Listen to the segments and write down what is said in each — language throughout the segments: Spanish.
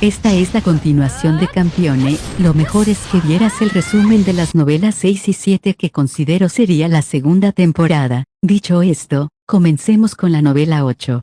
Esta es la continuación de Campione. Lo mejor es que vieras el resumen de las novelas 6 y 7 que considero sería la segunda temporada. Dicho esto, comencemos con la novela 8.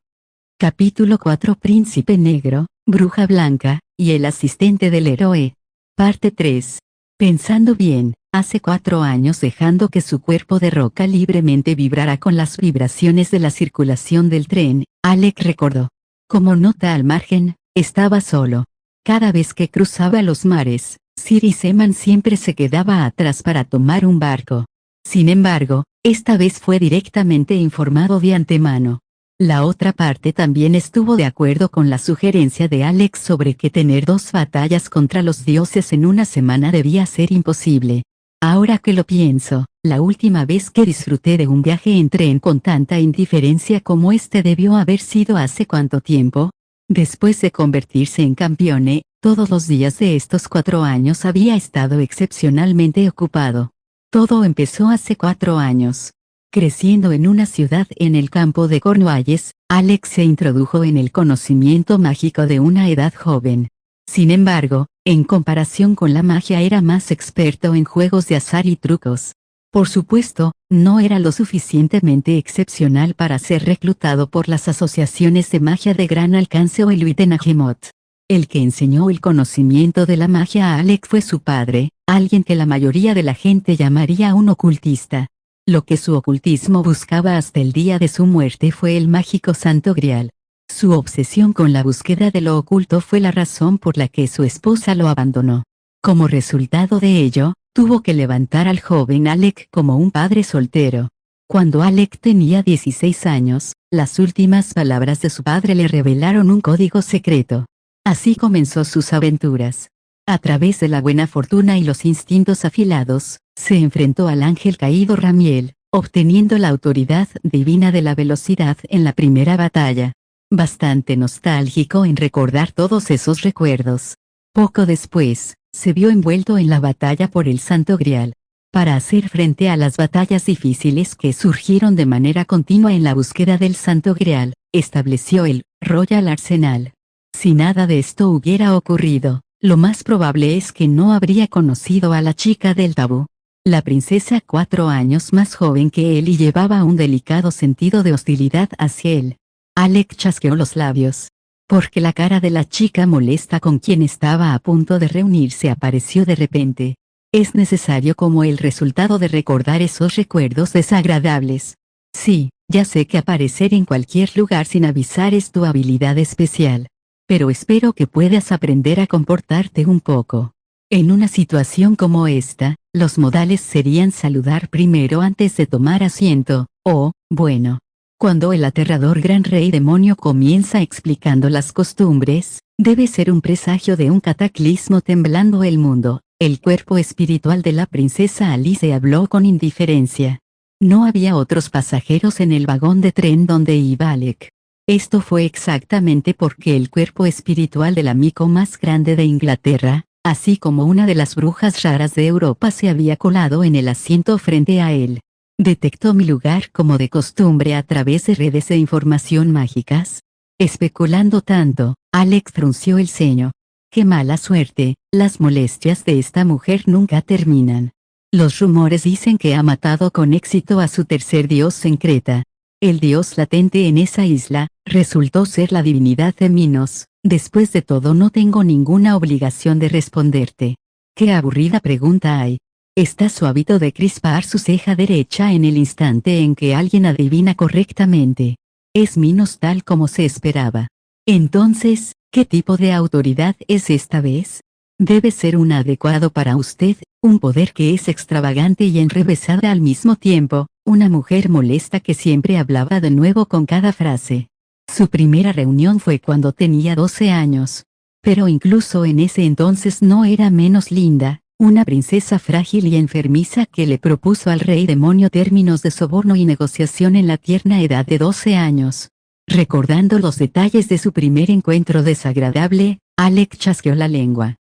Capítulo 4: Príncipe Negro, Bruja Blanca, y el asistente del héroe. Parte 3. Pensando bien, hace 4 años, dejando que su cuerpo de roca libremente vibrara con las vibraciones de la circulación del tren, Alec recordó. Como nota al margen, estaba solo. Cada vez que cruzaba los mares, Sir Seaman siempre se quedaba atrás para tomar un barco. Sin embargo, esta vez fue directamente informado de antemano. La otra parte también estuvo de acuerdo con la sugerencia de Alex sobre que tener 2 batallas contra los dioses en una semana debía ser imposible. Ahora que lo pienso, la última vez que disfruté de un viaje en tren con tanta indiferencia como este debió haber sido hace ¿cuánto tiempo? Después de convertirse en Campione, todos los días de estos 4 años había estado excepcionalmente ocupado. Todo empezó hace 4 años. Creciendo en una ciudad en el campo de Cornualles, Alex se introdujo en el conocimiento mágico de una edad joven. Sin embargo, en comparación con la magia era más experto en juegos de azar y trucos. Por supuesto, no era lo suficientemente excepcional para ser reclutado por las asociaciones de magia de gran alcance o el Uitennagemot. El que enseñó el conocimiento de la magia a Alec fue su padre, alguien que la mayoría de la gente llamaría un ocultista. Lo que su ocultismo buscaba hasta el día de su muerte fue el mágico Santo Grial. Su obsesión con la búsqueda de lo oculto fue la razón por la que su esposa lo abandonó. Como resultado de ello, tuvo que levantar al joven Alec como un padre soltero. Cuando Alec tenía 16 años, las últimas palabras de su padre le revelaron un código secreto. Así comenzó sus aventuras. A través de la buena fortuna y los instintos afilados, se enfrentó al ángel caído Ramiel, obteniendo la autoridad divina de la velocidad en la primera batalla. Bastante nostálgico en recordar todos esos recuerdos. Poco después, se vio envuelto en la batalla por el Santo Grial. Para hacer frente a las batallas difíciles que surgieron de manera continua en la búsqueda del Santo Grial, estableció el Royal Arsenal. Si nada de esto hubiera ocurrido, lo más probable es que no habría conocido a la chica del tabú. La princesa 4 años más joven que él y llevaba un delicado sentido de hostilidad hacia él. Alec chasqueó los labios. Porque la cara de la chica molesta con quien estaba a punto de reunirse apareció de repente. Es necesario como el resultado de recordar esos recuerdos desagradables. Sí, ya sé que aparecer en cualquier lugar sin avisar es tu habilidad especial. Pero espero que puedas aprender a comportarte un poco. En una situación como esta, los modales serían saludar primero antes de tomar asiento, o, bueno. Cuando el aterrador gran rey demonio comienza explicando las costumbres, debe ser un presagio de un cataclismo temblando el mundo. El cuerpo espiritual de la princesa Alice habló con indiferencia. No había otros pasajeros en el vagón de tren donde iba Alec. Esto fue exactamente porque el cuerpo espiritual del amigo más grande de Inglaterra, así como una de las brujas raras de Europa, se había colado en el asiento frente a él. Detectó mi lugar como de costumbre a través de redes de información mágicas. Especulando tanto, Alec frunció el ceño. Qué mala suerte, las molestias de esta mujer nunca terminan. Los rumores dicen que ha matado con éxito a su tercer dios en Creta. El dios latente en esa isla resultó ser la divinidad de Minos. Después de todo, no tengo ninguna obligación de responderte. Qué aburrida pregunta hay. Está su hábito de crispar su ceja derecha en el instante en que alguien adivina correctamente. Es Minos tal como se esperaba. Entonces, ¿qué tipo de autoridad es esta vez? Debe ser un adecuado para usted, un poder que es extravagante y enrevesada al mismo tiempo, una mujer molesta que siempre hablaba de nuevo con cada frase. Su primera reunión fue cuando tenía 12 años. Pero incluso en ese entonces no era menos linda. Una princesa frágil y enfermiza que le propuso al rey demonio términos de soborno y negociación en la tierna edad de 12 años. Recordando los detalles de su primer encuentro desagradable, Alec chasqueó la lengua.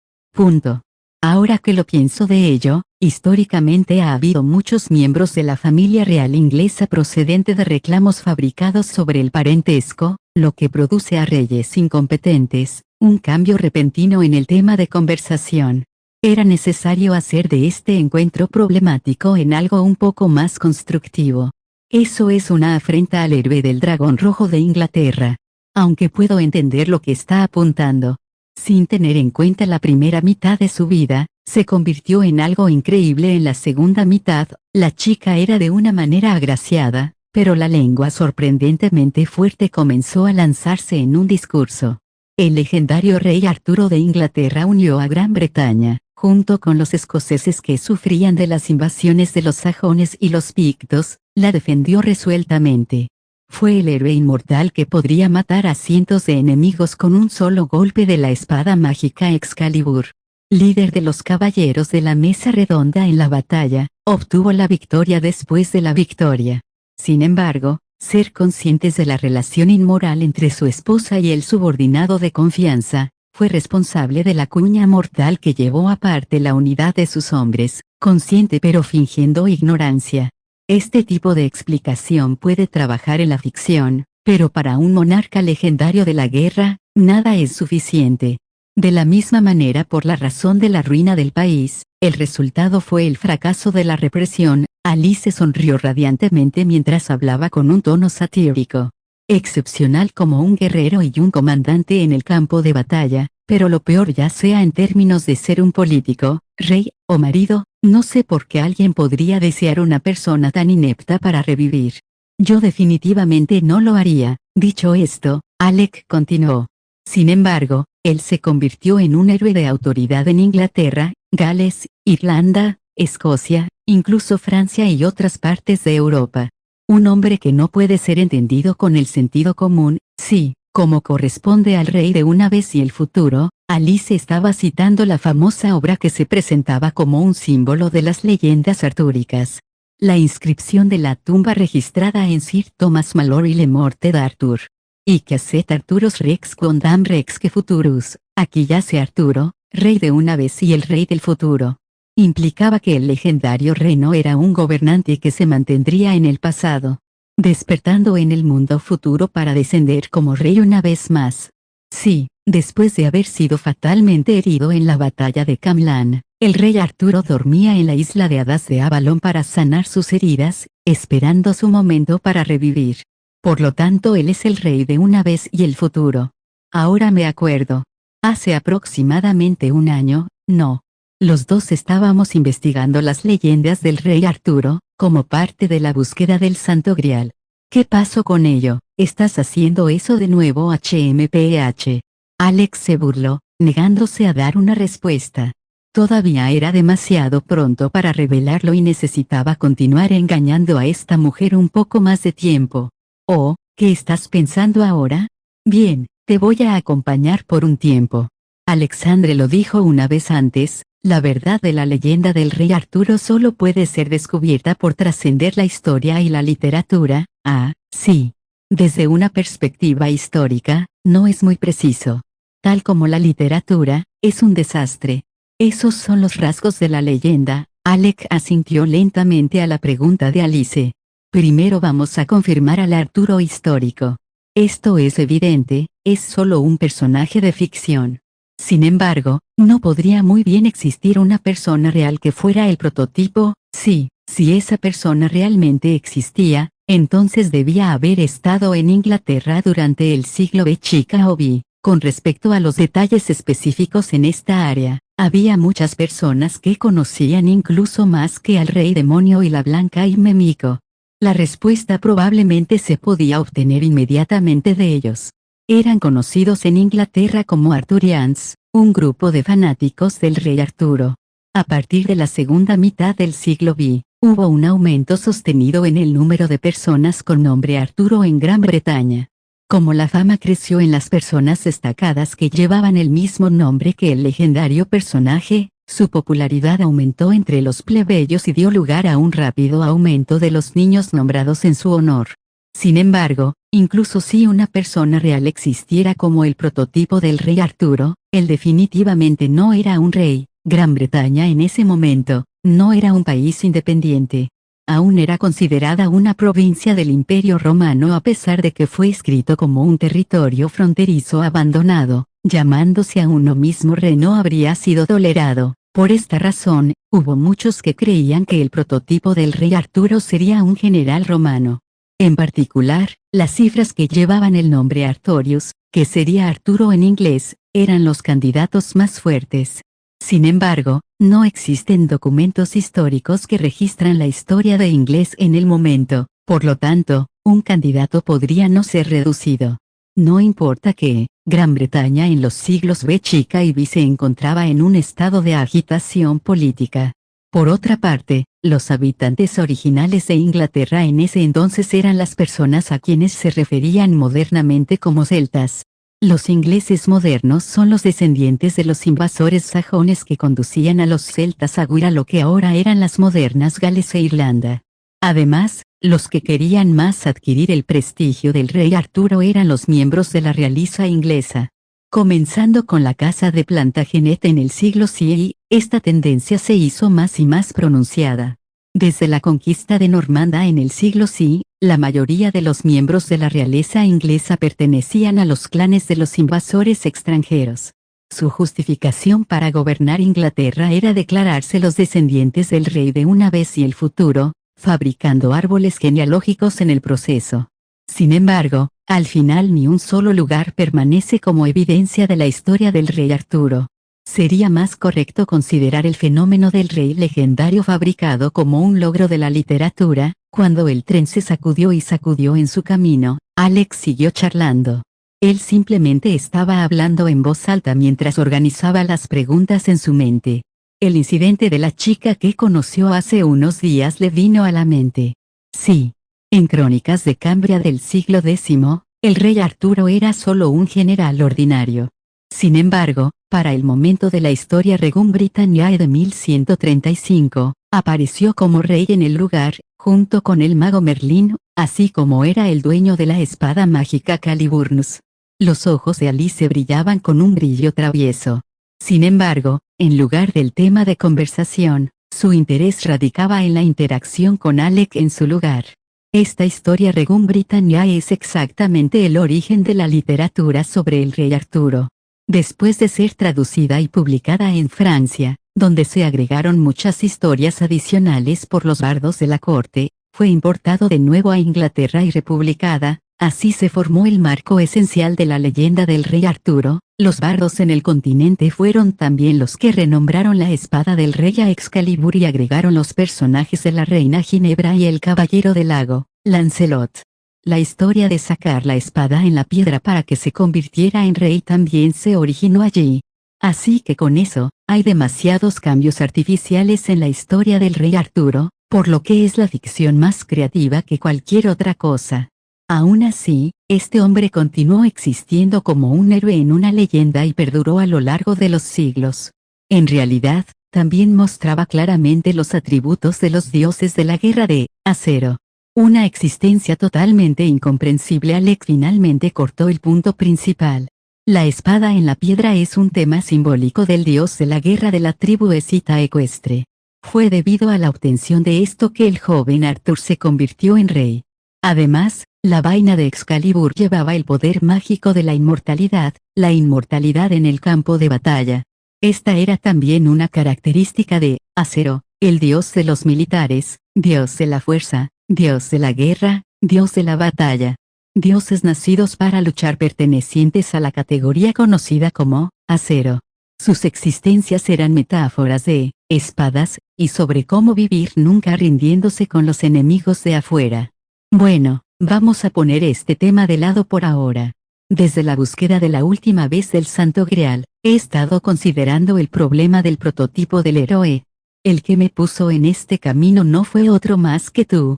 Ahora que lo pienso de ello, históricamente ha habido muchos miembros de la familia real inglesa procedente de reclamos fabricados sobre el parentesco, lo que produce a reyes incompetentes, Un cambio repentino en el tema de conversación. Era necesario hacer de este encuentro problemático en algo un poco más constructivo. Eso es una afrenta al héroe del dragón rojo de Inglaterra. Aunque puedo entender lo que está apuntando. Sin tener en cuenta la primera mitad de su vida, se convirtió en algo increíble en la segunda mitad. La chica era de una manera agraciada, pero la lengua sorprendentemente fuerte comenzó a lanzarse en un discurso. El legendario rey Arturo de Inglaterra unió a Gran Bretaña, junto con los escoceses que sufrían de las invasiones de los sajones y los pictos, la defendió resueltamente. Fue el héroe inmortal que podría matar a cientos de enemigos con un solo golpe de la espada mágica Excalibur. Líder de los caballeros de la mesa redonda en la batalla, obtuvo la victoria después de la victoria. Sin embargo, ser conscientes de la relación inmoral entre su esposa y el subordinado de confianza, fue responsable de la cuña mortal que llevó aparte la unidad de sus hombres, consciente pero fingiendo ignorancia. Este tipo de explicación puede trabajar en la ficción, pero para un monarca legendario de la guerra, nada es suficiente. De la misma manera, por la razón de la ruina del país, el resultado fue el fracaso de la represión. Alice sonrió radiantemente mientras hablaba con un tono satírico. Excepcional como un guerrero y un comandante en el campo de batalla, pero lo peor ya sea en términos de ser un político, rey, o marido, no sé por qué alguien podría desear una persona tan inepta para revivir. Yo definitivamente no lo haría. Dicho esto, Alec continuó. Sin embargo, él se convirtió en un héroe de autoridad en Inglaterra, Gales, Irlanda, Escocia, incluso Francia y otras partes de Europa. Un hombre que no puede ser entendido con el sentido común, sí, como corresponde al rey de una vez y el futuro. Alice estaba citando la famosa obra que se presentaba como un símbolo de las leyendas artúricas. La inscripción de la tumba registrada en Sir Thomas Malory Le Morte d'Arthur. Y que set Arturos Rex quondam Rex que futurus, aquí yace Arturo, rey de una vez y el rey del futuro. Implicaba que el legendario rey no era un gobernante que se mantendría en el pasado, despertando en el mundo futuro para descender como rey una vez más. Sí, después de haber sido fatalmente herido en la batalla de Camlan, el rey Arturo dormía en la isla de hadas de Avalon para sanar sus heridas, esperando su momento para revivir. Por lo tanto, él es el rey de una vez y el futuro. Ahora me acuerdo. Hace aproximadamente un año, no. Los dos estábamos investigando las leyendas del rey Arturo, como parte de la búsqueda del Santo Grial. ¿Qué pasó con ello? ¿Estás haciendo eso de nuevo, HMPH? Alex se burló, negándose a dar una respuesta. Todavía era demasiado pronto para revelarlo y necesitaba continuar engañando a esta mujer un poco más de tiempo. Oh, ¿qué estás pensando ahora? Bien, te voy a acompañar por un tiempo. Alexandre lo dijo una vez antes, la verdad de la leyenda del rey Arturo solo puede ser descubierta por trascender la historia y la literatura. Ah, sí. Desde una perspectiva histórica, no es muy preciso. Tal como la literatura, es un desastre. Esos son los rasgos de la leyenda. Alec asintió lentamente a la pregunta de Alice. Primero vamos a confirmar al Arturo histórico. Esto es evidente, es solo un personaje de ficción. Sin embargo, no podría muy bien existir una persona real que fuera el prototipo. Sí, si esa persona realmente existía, entonces debía haber estado en Inglaterra durante el siglo B. Chica o B. Con respecto a los detalles específicos en esta área, había muchas personas que conocían incluso más que al rey demonio y la blanca y Memico. La respuesta probablemente se podía obtener inmediatamente de ellos. Eran conocidos en Inglaterra como Arturians, un grupo de fanáticos del rey Arturo. A partir de la segunda mitad del siglo B, hubo un aumento sostenido en el número de personas con nombre Arturo en Gran Bretaña. Como la fama creció en las personas destacadas que llevaban el mismo nombre que el legendario personaje, su popularidad aumentó entre los plebeyos y dio lugar a un rápido aumento de los niños nombrados en su honor. Sin embargo, incluso si una persona real existiera como el prototipo del rey Arturo, él definitivamente no era un rey. Gran Bretaña en ese momento, no era un país independiente. Aún era considerada una provincia del Imperio Romano a pesar de que fue escrito como un territorio fronterizo abandonado. Llamándose a uno mismo rey no habría sido tolerado. Por esta razón, hubo muchos que creían que el prototipo del rey Arturo sería un general romano. En particular, las cifras que llevaban el nombre Artorius, que sería Arturo en inglés, eran los candidatos más fuertes. Sin embargo, no existen documentos históricos que registran la historia de inglés en el momento, por lo tanto, un candidato podría no ser reducido. No importa que, Gran Bretaña en los siglos B chica y B se encontraba en un estado de agitación política. Por otra parte, los habitantes originales de Inglaterra en ese entonces eran las personas a quienes se referían modernamente como celtas. Los ingleses modernos son los descendientes de los invasores sajones que conducían a los celtas a huir a lo que ahora eran las modernas Gales e Irlanda. Además, los que querían más adquirir el prestigio del rey Arturo eran los miembros de la realeza inglesa. Comenzando con la casa de Plantagenet en el siglo VI, esta tendencia se hizo más y más pronunciada. Desde la conquista de Normandía en el siglo VI, la mayoría de los miembros de la realeza inglesa pertenecían a los clanes de los invasores extranjeros. Su justificación para gobernar Inglaterra era declararse los descendientes del rey de una vez y el futuro, fabricando árboles genealógicos en el proceso. Sin embargo, al final ni un solo lugar permanece como evidencia de la historia del rey Arturo. Sería más correcto considerar el fenómeno del rey legendario fabricado como un logro de la literatura. Cuando el tren se sacudió y sacudió en su camino, Alex siguió charlando. Él simplemente estaba hablando en voz alta mientras organizaba las preguntas en su mente. El incidente de la chica que conoció hace unos días le vino a la mente. Sí. En Crónicas de Cambria del siglo X, el rey Arturo era solo un general ordinario. Sin embargo, para el momento de la historia Regum Britanniae de 1135, apareció como rey en el lugar, junto con el mago Merlín, así como era el dueño de la espada mágica Caliburnus. Los ojos de Alice brillaban con un brillo travieso. Sin embargo, en lugar del tema de conversación, su interés radicaba en la interacción con Alec en su lugar. Esta historia Regum Britanniae es exactamente el origen de la literatura sobre el rey Arturo. Después de ser traducida y publicada en Francia, donde se agregaron muchas historias adicionales por los bardos de la corte, fue importado de nuevo a Inglaterra y republicada. Así se formó el marco esencial de la leyenda del rey Arturo. Los bardos en el continente fueron también los que renombraron la espada del rey a Excalibur y agregaron los personajes de la reina Ginebra y el caballero del lago, Lancelot. La historia de sacar la espada en la piedra para que se convirtiera en rey también se originó allí. Así que con eso, hay demasiados cambios artificiales en la historia del rey Arturo, por lo que es la ficción más creativa que cualquier otra cosa. Aún así, este hombre continuó existiendo como un héroe en una leyenda y perduró a lo largo de los siglos. En realidad, también mostraba claramente los atributos de los dioses de la guerra de acero. Una existencia totalmente incomprensible. Alec finalmente cortó el punto principal. La espada en la piedra es un tema simbólico del dios de la guerra de la tribu escita ecuestre. Fue debido a la obtención de esto que el joven Arthur se convirtió en rey. Además, la vaina de Excalibur llevaba el poder mágico de la inmortalidad en el campo de batalla. Esta era también una característica de Acero, el dios de los militares, dios de la fuerza, dios de la guerra, dios de la batalla. Dioses nacidos para luchar pertenecientes a la categoría conocida como Acero. Sus existencias eran metáforas de espadas, y sobre cómo vivir nunca rindiéndose con los enemigos de afuera. Bueno, vamos a poner este tema de lado por ahora. Desde la búsqueda de la última vez del Santo Grial, he estado considerando el problema del prototipo del héroe. El que me puso en este camino no fue otro más que tú,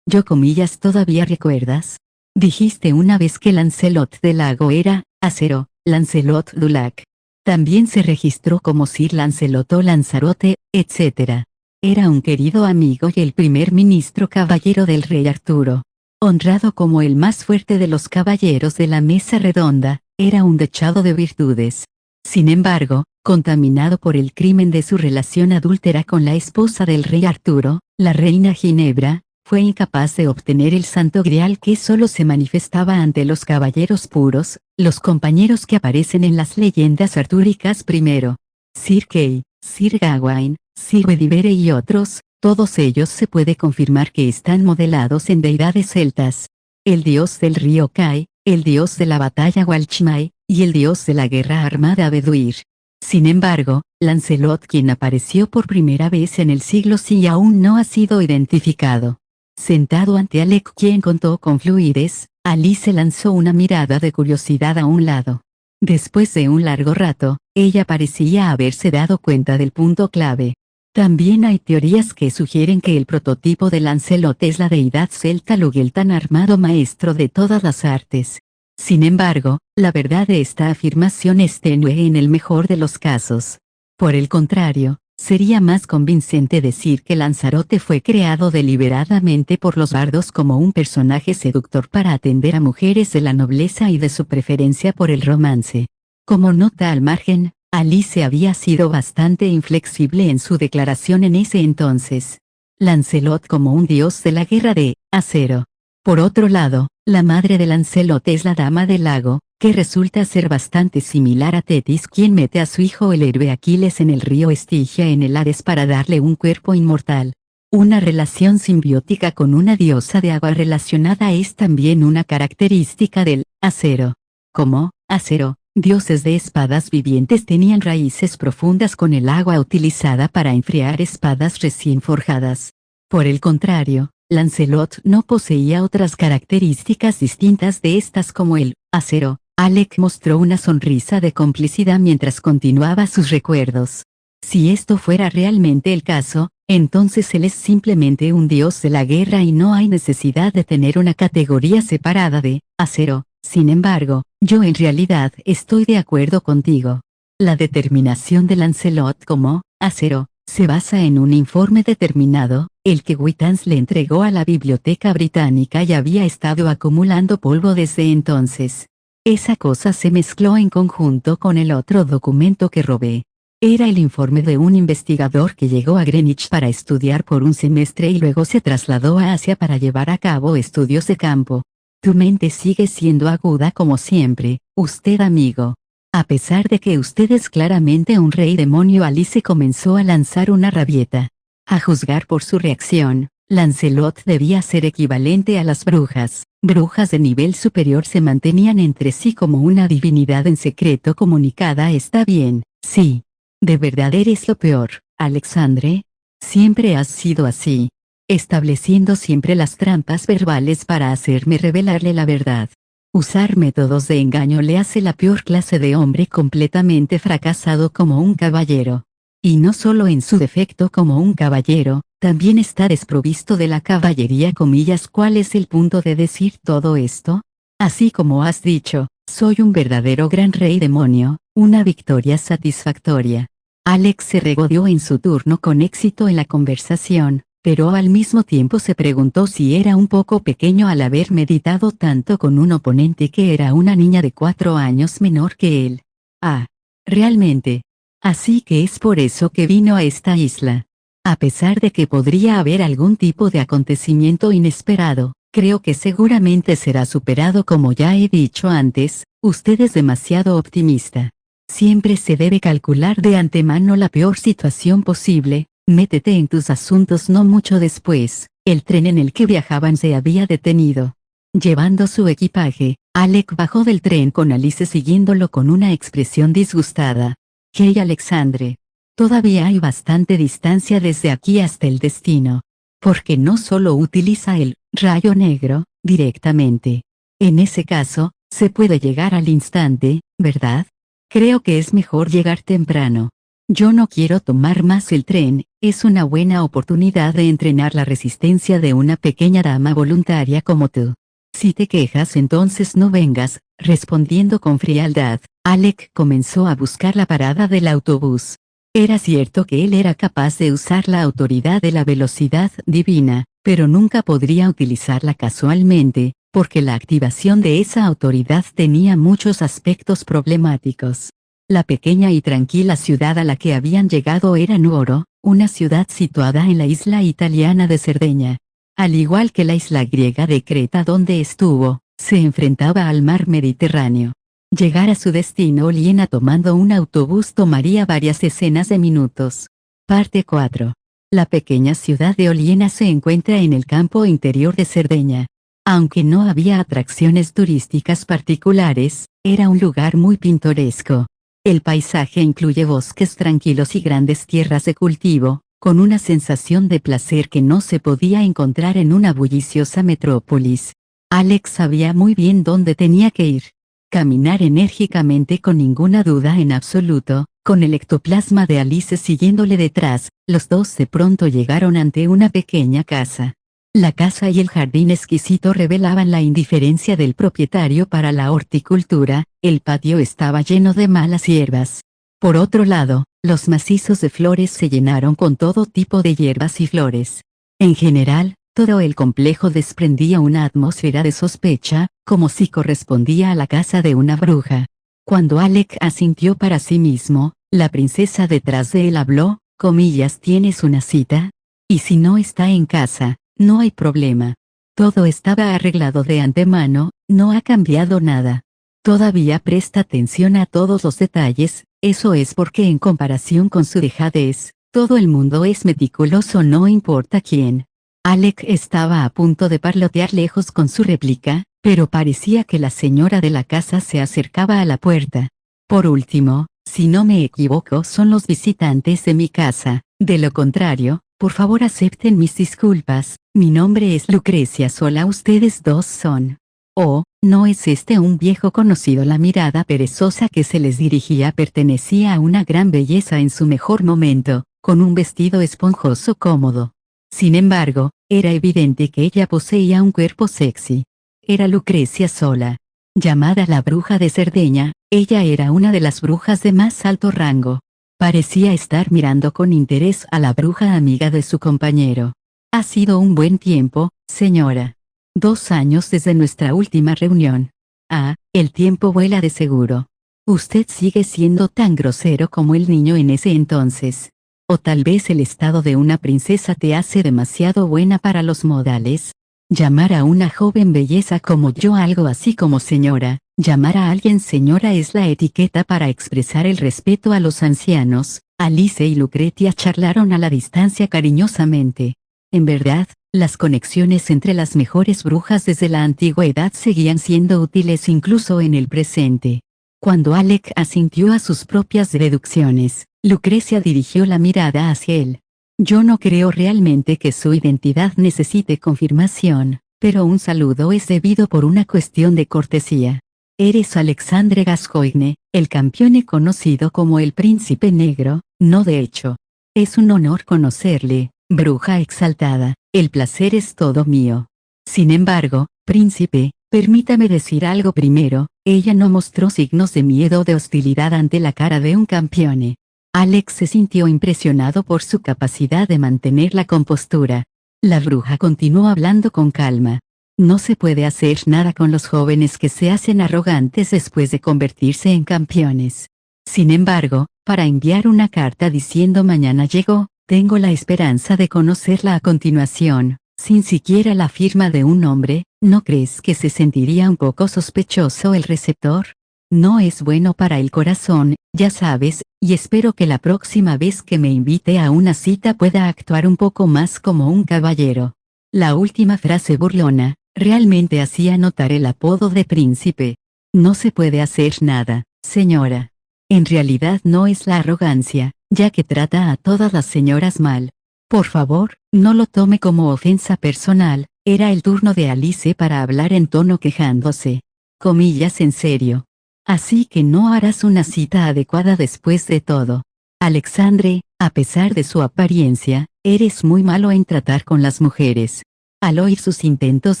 yo comillas ¿todavía recuerdas? Dijiste una vez que Lancelot del Lago era, Acero, Lancelot du Lac. También se registró como Sir Lancelot o Lanzarote, etc. Era un querido amigo y el primer ministro caballero del rey Arturo. Honrado como el más fuerte de los caballeros de la mesa redonda, era un dechado de virtudes. Sin embargo, contaminado por el crimen de su relación adúltera con la esposa del rey Arturo, la reina Ginebra, fue incapaz de obtener el Santo Grial que solo se manifestaba ante los caballeros puros, los compañeros que aparecen en las leyendas artúricas primero. Sir Kay, Sir Gawain, Sir Bedivere y otros, todos ellos se puede confirmar que están modelados en deidades celtas. El dios del río Kai, el dios de la batalla Walchmai, y el dios de la guerra armada Beduir. Sin embargo, Lancelot, quien apareció por primera vez en el siglo VI, aún no ha sido identificado. Sentado ante Alec, quien contó con fluidez, Alice lanzó una mirada de curiosidad a un lado. Después de un largo rato, ella parecía haberse dado cuenta del punto clave. También hay teorías que sugieren que el prototipo de Lancelot es la deidad celta Lugeltan, armado maestro de todas las artes. Sin embargo, la verdad de esta afirmación es tenue en el mejor de los casos. Por el contrario, sería más convincente decir que Lanzarote fue creado deliberadamente por los bardos como un personaje seductor para atender a mujeres de la nobleza y de su preferencia por el romance. Como nota al margen, Alice había sido bastante inflexible en su declaración en ese entonces. Lancelot como un dios de la guerra de acero. Por otro lado, la madre de Lancelot es la Dama del Lago, que resulta ser bastante similar a Tetis, quien mete a su hijo el héroe Aquiles en el río Estigia en el Hades para darle un cuerpo inmortal. Una relación simbiótica con una diosa de agua relacionada es también una característica del acero. Como acero, dioses de espadas vivientes tenían raíces profundas con el agua utilizada para enfriar espadas recién forjadas. Por el contrario, Lancelot no poseía otras características distintas de estas como el acero. Alec mostró una sonrisa de complicidad mientras continuaba sus recuerdos. Si esto fuera realmente el caso, entonces él es simplemente un dios de la guerra y no hay necesidad de tener una categoría separada de acero. Sin embargo, yo en realidad estoy de acuerdo contigo. La determinación de Lancelot como acero se basa en un informe determinado, el que Wittans le entregó a la Biblioteca Británica y había estado acumulando polvo desde entonces. Esa cosa se mezcló en conjunto con el otro documento que robé. Era el informe de un investigador que llegó a Greenwich para estudiar por un semestre y luego se trasladó a Asia para llevar a cabo estudios de campo. Tu mente sigue siendo aguda como siempre, usted amigo. A pesar de que usted es claramente un rey demonio, Alice comenzó a lanzar una rabieta. A juzgar por su reacción, Lancelot debía ser equivalente a las brujas. Brujas de nivel superior se mantenían entre sí como una divinidad en secreto comunicada. Está bien, sí. ¿De verdad eres lo peor, Alexandre? Siempre has sido así. Estableciendo siempre las trampas verbales para hacerme revelarle la verdad. Usar métodos de engaño le hace la peor clase de hombre, completamente fracasado como un caballero. Y no solo en su defecto como un caballero, también está desprovisto de la caballería. ¿Cuál es el punto de decir todo esto? Así como has dicho, soy un verdadero gran rey demonio, una victoria satisfactoria. Alex se regodeó en su turno con éxito en la conversación, pero al mismo tiempo se preguntó si era un poco pequeño al haber meditado tanto con un oponente que era una niña de 4 años menor que él. Ah, realmente. Así que es por eso que vino a esta isla. A pesar de que podría haber algún tipo de acontecimiento inesperado, creo que seguramente será superado. Como ya he dicho antes, usted es demasiado optimista. Siempre se debe calcular de antemano la peor situación posible. Métete en tus asuntos. No mucho después, el tren en el que viajaban se había detenido. Llevando su equipaje, Alec bajó del tren con Alice siguiéndolo con una expresión disgustada. «Hey Alexandre. Todavía hay bastante distancia desde aquí hasta el destino. Porque no solo utiliza el rayo negro directamente. En ese caso, se puede llegar al instante, ¿verdad? Creo que es mejor llegar temprano. Yo no quiero tomar más el tren. Es una buena oportunidad de entrenar la resistencia de una pequeña dama voluntaria como tú. Si te quejas, entonces no vengas». Respondiendo con frialdad, Alec comenzó a buscar la parada del autobús. Era cierto que él era capaz de usar la autoridad de la velocidad divina, pero nunca podría utilizarla casualmente, porque la activación de esa autoridad tenía muchos aspectos problemáticos. La pequeña y tranquila ciudad a la que habían llegado era Nuoro, una ciudad situada en la isla italiana de Cerdeña. Al igual que la isla griega de Creta donde estuvo, se enfrentaba al mar Mediterráneo. Llegar a su destino Oliena tomando un autobús tomaría varias decenas de minutos. Parte 4. La pequeña ciudad de Oliena se encuentra en el campo interior de Cerdeña. Aunque no había atracciones turísticas particulares, era un lugar muy pintoresco. El paisaje incluye bosques tranquilos y grandes tierras de cultivo, con una sensación de placer que no se podía encontrar en una bulliciosa metrópolis. Alex sabía muy bien dónde tenía que ir. Caminar enérgicamente con ninguna duda en absoluto, con el ectoplasma de Alice siguiéndole detrás, los dos de pronto llegaron ante una pequeña casa. La casa y el jardín exquisito revelaban la indiferencia del propietario para la horticultura, el patio estaba lleno de malas hierbas. Por otro lado, los macizos de flores se llenaron con todo tipo de hierbas y flores. En general, todo el complejo desprendía una atmósfera de sospecha, como si correspondía a la casa de una bruja. Cuando Alec asintió para sí mismo, la princesa detrás de él habló, comillas, ¿tienes una cita? Y si no está en casa, no hay problema. Todo estaba arreglado de antemano, no ha cambiado nada. Todavía presta atención a todos los detalles, eso es porque en comparación con su dejadez, todo el mundo es meticuloso no importa quién. Alec estaba a punto de parlotear lejos con su réplica, pero parecía que la señora de la casa se acercaba a la puerta. Por último, si no me equivoco son los visitantes de mi casa, de lo contrario, por favor acepten mis disculpas, mi nombre es Lucrecia Sola, ustedes dos son. Oh, ¿no es este un viejo conocido? La mirada perezosa que se les dirigía pertenecía a una gran belleza en su mejor momento, con un vestido esponjoso cómodo. Sin embargo, era evidente que ella poseía un cuerpo sexy. Era Lucrecia Sola. Llamada la bruja de Cerdeña, ella era una de las brujas de más alto rango. Parecía estar mirando con interés a la bruja amiga de su compañero. Ha sido un buen tiempo, señora. 2 años desde nuestra última reunión. Ah, el tiempo vuela de seguro. Usted sigue siendo tan grosero como el niño en ese entonces. O tal vez el estado de una princesa te hace demasiado buena para los modales. Llamar a una joven belleza como yo algo así como señora, llamar a alguien señora es la etiqueta para expresar el respeto a los ancianos. Alice y Lucrecia charlaron a la distancia cariñosamente. En verdad, las conexiones entre las mejores brujas desde la antigüedad seguían siendo útiles incluso en el presente. Cuando Alec asintió a sus propias deducciones, Lucrecia dirigió la mirada hacia él. Yo no creo realmente que su identidad necesite confirmación, pero un saludo es debido por una cuestión de cortesía. Eres Alexandre Gascoigne, el campeón conocido como el Príncipe Negro, no de hecho. Es un honor conocerle, bruja exaltada, el placer es todo mío. Sin embargo, príncipe, permítame decir algo primero, ella no mostró signos de miedo o de hostilidad ante la cara de un campeón. Alex se sintió impresionado por su capacidad de mantener la compostura. La bruja continuó hablando con calma. No se puede hacer nada con los jóvenes que se hacen arrogantes después de convertirse en campeones. Sin embargo, para enviar una carta diciendo mañana llegó, tengo la esperanza de conocerla a continuación, sin siquiera la firma de un hombre, ¿no crees que se sentiría un poco sospechoso el receptor? No es bueno para el corazón, ya sabes, y espero que la próxima vez que me invite a una cita pueda actuar un poco más como un caballero. La última frase burlona, realmente hacía notar el apodo de príncipe. No se puede hacer nada, señora. En realidad no es la arrogancia, ya que trata a todas las señoras mal. Por favor, no lo tome como ofensa personal, era el turno de Alice para hablar en tono quejándose. Comillas en serio. Así que no harás una cita adecuada después de todo. Alexandre, a pesar de su apariencia, eres muy malo en tratar con las mujeres. Al oír sus intentos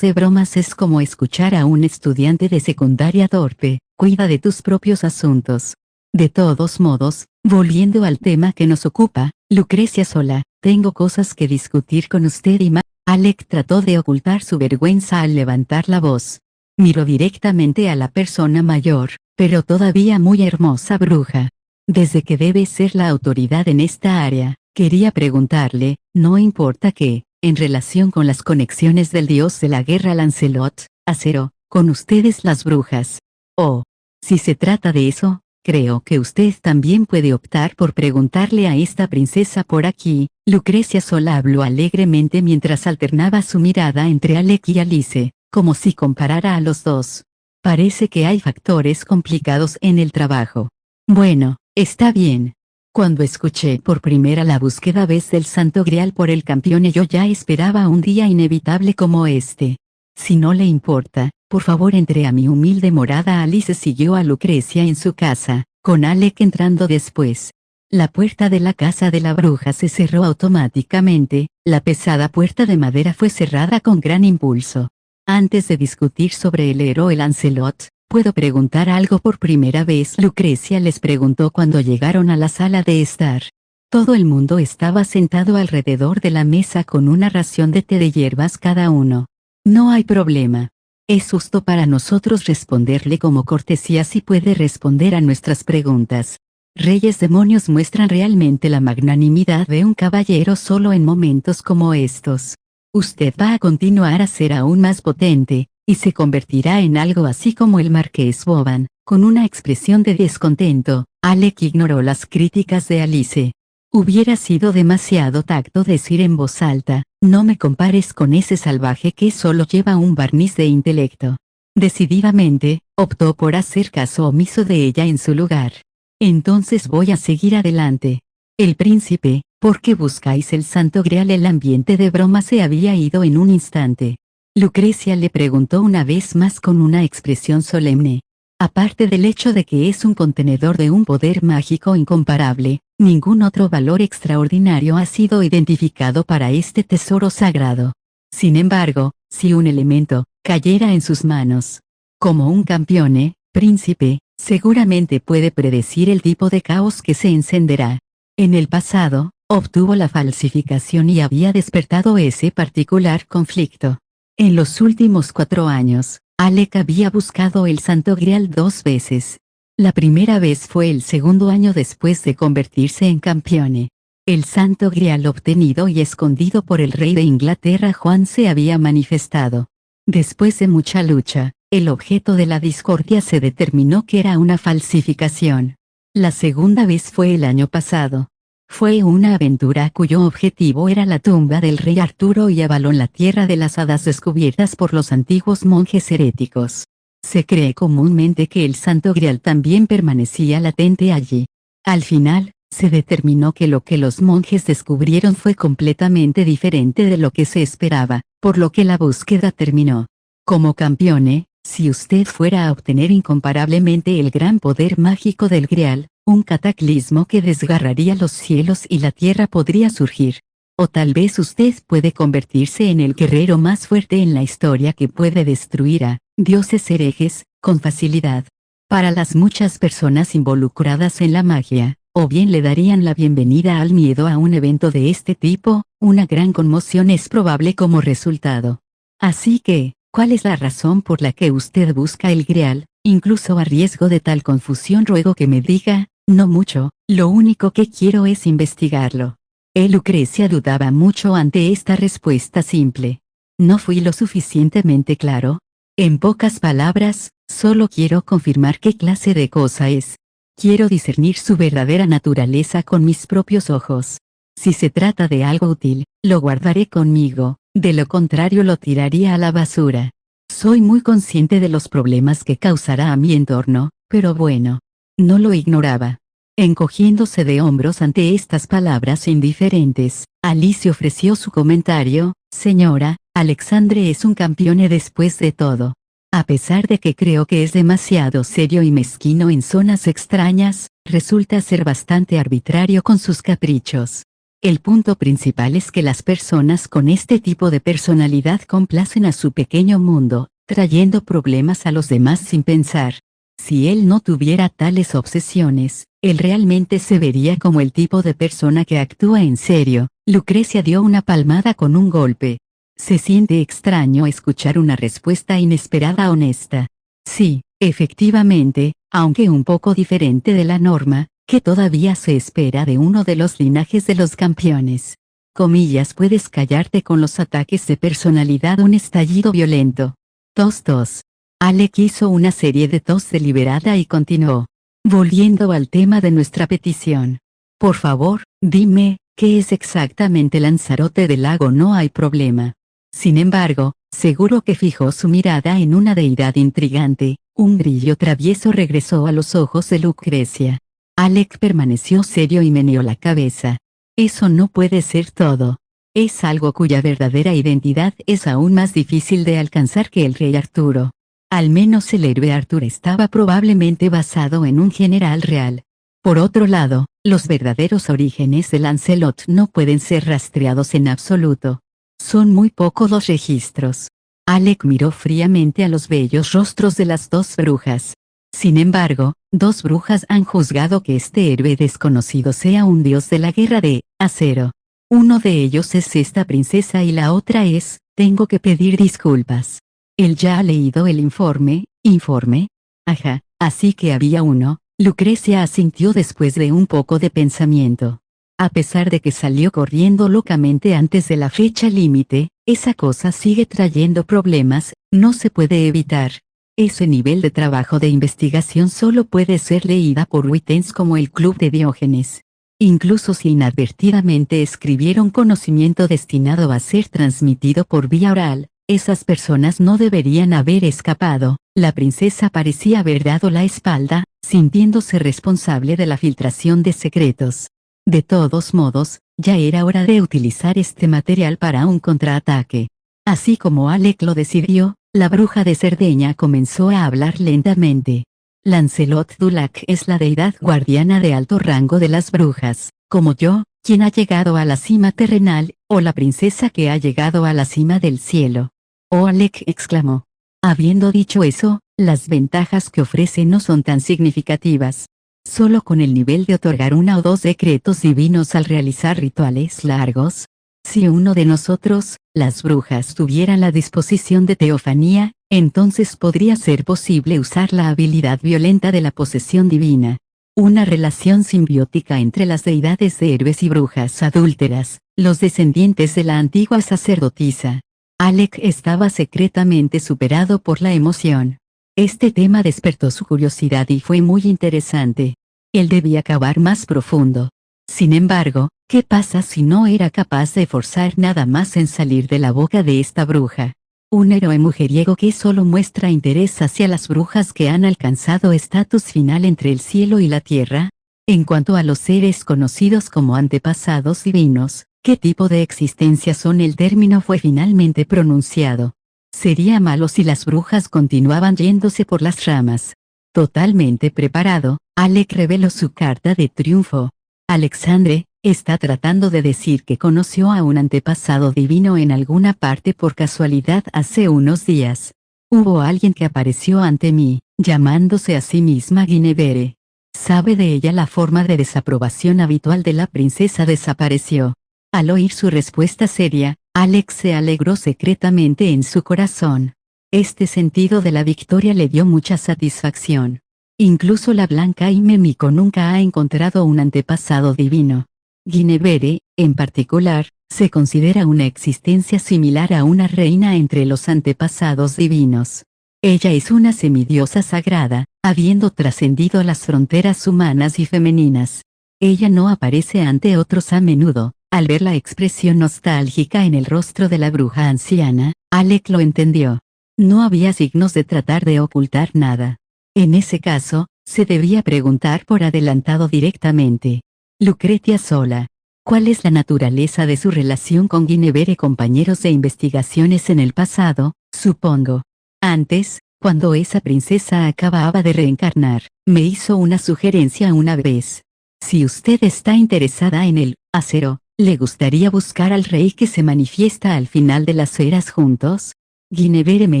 de bromas es como escuchar a un estudiante de secundaria torpe, cuida de tus propios asuntos. De todos modos, volviendo al tema que nos ocupa, Lucrecia Sola, tengo cosas que discutir con usted y Alec trató de ocultar su vergüenza al levantar la voz. Miró directamente a la persona mayor, pero todavía muy hermosa bruja. Desde que debe ser la autoridad en esta área, quería preguntarle, no importa qué, En relación con las conexiones del dios de la guerra Lancelot, Acero, con ustedes las brujas. Oh, si se trata de eso, creo que usted también puede optar por preguntarle a esta princesa por aquí. Lucrecia sola habló alegremente mientras alternaba su mirada entre Alec y Alice, como si comparara a los dos. Parece que hay factores complicados en el trabajo. Bueno, está bien. Cuando escuché por primera la búsqueda vez del Santo Grial por el campeón, yo ya esperaba un día inevitable como este. Si no le importa, por favor entre a mi humilde morada. Alice siguió a Lucrecia en su casa, con Alec entrando después. La puerta de la casa de la bruja se cerró automáticamente, la pesada puerta de madera fue cerrada con gran impulso. Antes de discutir sobre el héroe Lancelot, ¿puedo preguntar algo por primera vez? Lucrecia les preguntó cuando llegaron a la sala de estar. Todo el mundo estaba sentado alrededor de la mesa con una ración de té de hierbas cada uno. No hay problema. Es justo para nosotros responderle como cortesía si puede responder a nuestras preguntas. Reyes demonios muestran realmente la magnanimidad de un caballero solo en momentos como estos. Usted va a continuar a ser aún más potente, y se convertirá en algo así como el Marqués Boban. Con una expresión de descontento, Alec ignoró las críticas de Alice. Hubiera sido demasiado tacto decir en voz alta, no me compares con ese salvaje que solo lleva un barniz de intelecto. Decididamente, optó por hacer caso omiso de ella en su lugar. Entonces voy a seguir adelante. El príncipe, ¿por qué buscáis el Santo Grial? El ambiente de broma se había ido en un instante. Lucrecia le preguntó una vez más con una expresión solemne. Aparte del hecho de que es un contenedor de un poder mágico incomparable, ningún otro valor extraordinario ha sido identificado para este tesoro sagrado. Sin embargo, si un elemento cayera en sus manos, como un campeón, príncipe, seguramente puede predecir el tipo de caos que se encenderá. En el pasado, obtuvo la falsificación y había despertado ese particular conflicto. En los últimos 4 años, Alec había buscado el Santo Grial 2 veces. La primera vez fue el segundo año después de convertirse en campeón. El Santo Grial obtenido y escondido por el rey de Inglaterra Juan se había manifestado. Después de mucha lucha, el objeto de la discordia se determinó que era una falsificación. La segunda vez fue el año pasado. Fue una aventura cuyo objetivo era la tumba del rey Arturo y Avalon, la tierra de las hadas descubiertas por los antiguos monjes heréticos. Se cree comúnmente que el Santo Grial también permanecía latente allí. Al final, se determinó que lo que los monjes descubrieron fue completamente diferente de lo que se esperaba, por lo que la búsqueda terminó. Como campeón, si usted fuera a obtener incomparablemente el gran poder mágico del Grial, un cataclismo que desgarraría los cielos y la tierra podría surgir. O tal vez usted puede convertirse en el guerrero más fuerte en la historia que puede destruir a dioses herejes con facilidad. Para las muchas personas involucradas en la magia, o bien le darían la bienvenida al miedo a un evento de este tipo, una gran conmoción es probable como resultado. Así que, ¿cuál es la razón por la que usted busca el Grial? Incluso a riesgo de tal confusión ruego que me diga. No mucho, lo único que quiero es investigarlo. Lucrecia dudaba mucho ante esta respuesta simple. ¿No fui lo suficientemente claro? En pocas palabras, solo quiero confirmar qué clase de cosa es. Quiero discernir su verdadera naturaleza con mis propios ojos. Si se trata de algo útil, lo guardaré conmigo, de lo contrario lo tiraría a la basura. Soy muy consciente de los problemas que causará a mi entorno, pero bueno. No lo ignoraba. Encogiéndose de hombros ante estas palabras indiferentes, Alice ofreció su comentario. Señora, Alexandre es un campeón después de todo. A pesar de que creo que es demasiado serio y mezquino en zonas extrañas, resulta ser bastante arbitrario con sus caprichos. El punto principal es que las personas con este tipo de personalidad complacen a su pequeño mundo, trayendo problemas a los demás sin pensar. Si él no tuviera tales obsesiones, él realmente se vería como el tipo de persona que actúa en serio. Lucrecia dio una palmada con un golpe. Se siente extraño escuchar una respuesta inesperada honesta. Sí, efectivamente, aunque un poco diferente de la norma, que todavía se espera de uno de los linajes de los campeones. comillas, puedes callarte con los ataques de personalidad, un estallido violento. Tos tos. Alec hizo una serie de tos deliberada y continuó. Volviendo al tema de nuestra petición. Por favor, dime, ¿qué es exactamente Lanzarote del Lago? No hay problema. Sin embargo, seguro que fijó su mirada en una deidad intrigante. Un brillo travieso regresó a los ojos de Lucrecia. Alec permaneció serio y meneó la cabeza. Eso no puede ser todo. Es algo cuya verdadera identidad es aún más difícil de alcanzar que el rey Arturo. Al menos el héroe Arthur estaba probablemente basado en un general real. Por otro lado, los verdaderos orígenes de Lancelot no pueden ser rastreados en absoluto. Son muy pocos los registros. Alec miró fríamente a los bellos rostros de las dos brujas. Sin embargo, dos brujas han juzgado que este héroe desconocido sea un dios de la guerra de acero. Uno de ellos es esta princesa y la otra es, tengo que pedir disculpas. Él ya ha leído el informe. ¿Informe? Ajá, así que había uno. Lucrecia asintió después de un poco de pensamiento. A pesar de que salió corriendo locamente antes de la fecha límite, esa cosa sigue trayendo problemas, no se puede evitar. Ese nivel de trabajo de investigación solo puede ser leída por Witens como el Club de Diógenes. Incluso si inadvertidamente escribieron conocimiento destinado a ser transmitido por vía oral, esas personas no deberían haber escapado. La princesa parecía haber dado la espalda, sintiéndose responsable de la filtración de secretos. De todos modos, ya era hora de utilizar este material para un contraataque. Así como Alec lo decidió, la bruja de Cerdeña comenzó a hablar lentamente. Lancelot du Lac es la deidad guardiana de alto rango de las brujas, como yo, quien ha llegado a la cima terrenal, o la princesa que ha llegado a la cima del cielo. Oh, Alec exclamó. Habiendo dicho eso, las ventajas que ofrece no son tan significativas. Solo con el nivel de otorgar una o dos decretos divinos al realizar rituales largos. Si uno de nosotros, las brujas, tuviera la disposición de teofanía, entonces podría ser posible usar la habilidad violenta de la posesión divina. Una relación simbiótica entre las deidades de héroes y brujas adúlteras, los descendientes de la antigua sacerdotisa. Alec estaba secretamente superado por la emoción. Este tema despertó su curiosidad y fue muy interesante. Él debía cavar más profundo. Sin embargo, ¿qué pasa si no era capaz de forzar nada más en salir de la boca de esta bruja? Un héroe mujeriego que solo muestra interés hacia las brujas que han alcanzado estatus final entre el cielo y la tierra. En cuanto a los seres conocidos como antepasados divinos, ¿qué tipo de existencia son? El término fue finalmente pronunciado. Sería malo si las brujas continuaban yéndose por las ramas. Totalmente preparado, Alec reveló su carta de triunfo. Alexandre, está tratando de decir que conoció a un antepasado divino en alguna parte por casualidad hace unos días. Hubo alguien que apareció ante mí, llamándose a sí misma Guinevere. ¿Sabe de ella? La forma de desaprobación habitual de la princesa desapareció. Al oír su respuesta seria, Alex se alegró secretamente en su corazón. Este sentido de la victoria le dio mucha satisfacción. Incluso la Blanca y Mímico nunca ha encontrado un antepasado divino. Guinevere, en particular, se considera una existencia similar a una reina entre los antepasados divinos. Ella es una semidiosa sagrada, habiendo trascendido las fronteras humanas y femeninas. Ella no aparece ante otros a menudo. Al ver la expresión nostálgica en el rostro de la bruja anciana, Alec lo entendió. No había signos de tratar de ocultar nada. En ese caso, se debía preguntar por adelantado directamente. Lucrecia sola. ¿Cuál es la naturaleza de su relación con Guinevere? Compañeros de investigaciones en el pasado, supongo. Antes, cuando esa princesa acababa de reencarnar, me hizo una sugerencia una vez. Si usted está interesada en el acero, ¿le gustaría buscar al rey que se manifiesta al final de las eras juntos? Guinevere me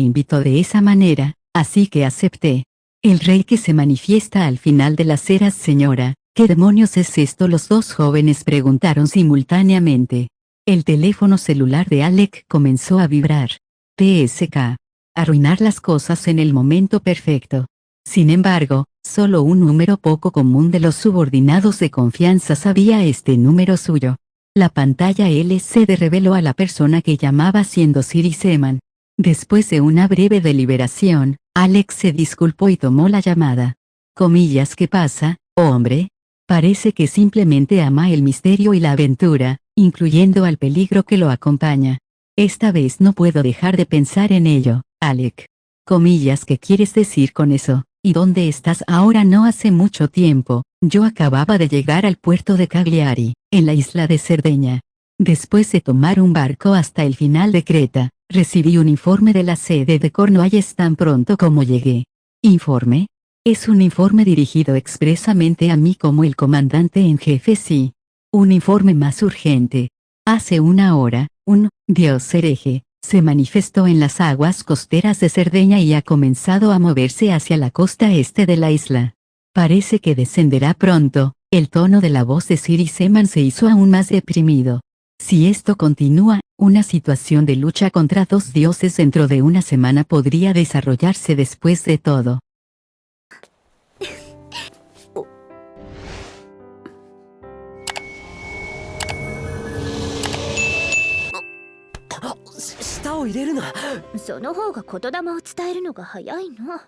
invitó de esa manera, así que acepté. El rey que se manifiesta al final de las eras, señora, ¿qué demonios es esto? Los dos jóvenes preguntaron simultáneamente. El teléfono celular de Alec comenzó a vibrar. PSK. Arruinar las cosas en el momento perfecto. Sin embargo, solo un número poco común de los subordinados de confianza sabía este número suyo. La pantalla LCD reveló a la persona que llamaba siendo Siri Seman. Después de una breve deliberación, Alex se disculpó y tomó la llamada. Comillas, ¿qué pasa, hombre? Parece que simplemente ama el misterio y la aventura, incluyendo al peligro que lo acompaña. Esta vez no puedo dejar de pensar en ello, Alec. Comillas, ¿qué quieres decir con eso? ¿Y dónde estás ahora? No hace mucho tiempo, yo acababa de llegar al puerto de Cagliari, en la isla de Cerdeña. Después de tomar un barco hasta el final de Creta, recibí un informe de la sede de Cornualles tan pronto como llegué. ¿Informe? Es un informe dirigido expresamente a mí como el comandante en jefe, sí. Un informe más urgente. Hace una hora, un dios hereje se manifestó en las aguas costeras de Cerdeña y ha comenzado a moverse hacia la costa este de la isla. Parece que descenderá pronto. El tono de la voz de Siri Seman se hizo aún más deprimido. Si esto continúa, una situación de lucha contra dos dioses dentro de una semana podría desarrollarse después de todo. 舌を入れるな。その方が言霊を伝えるのが早いの。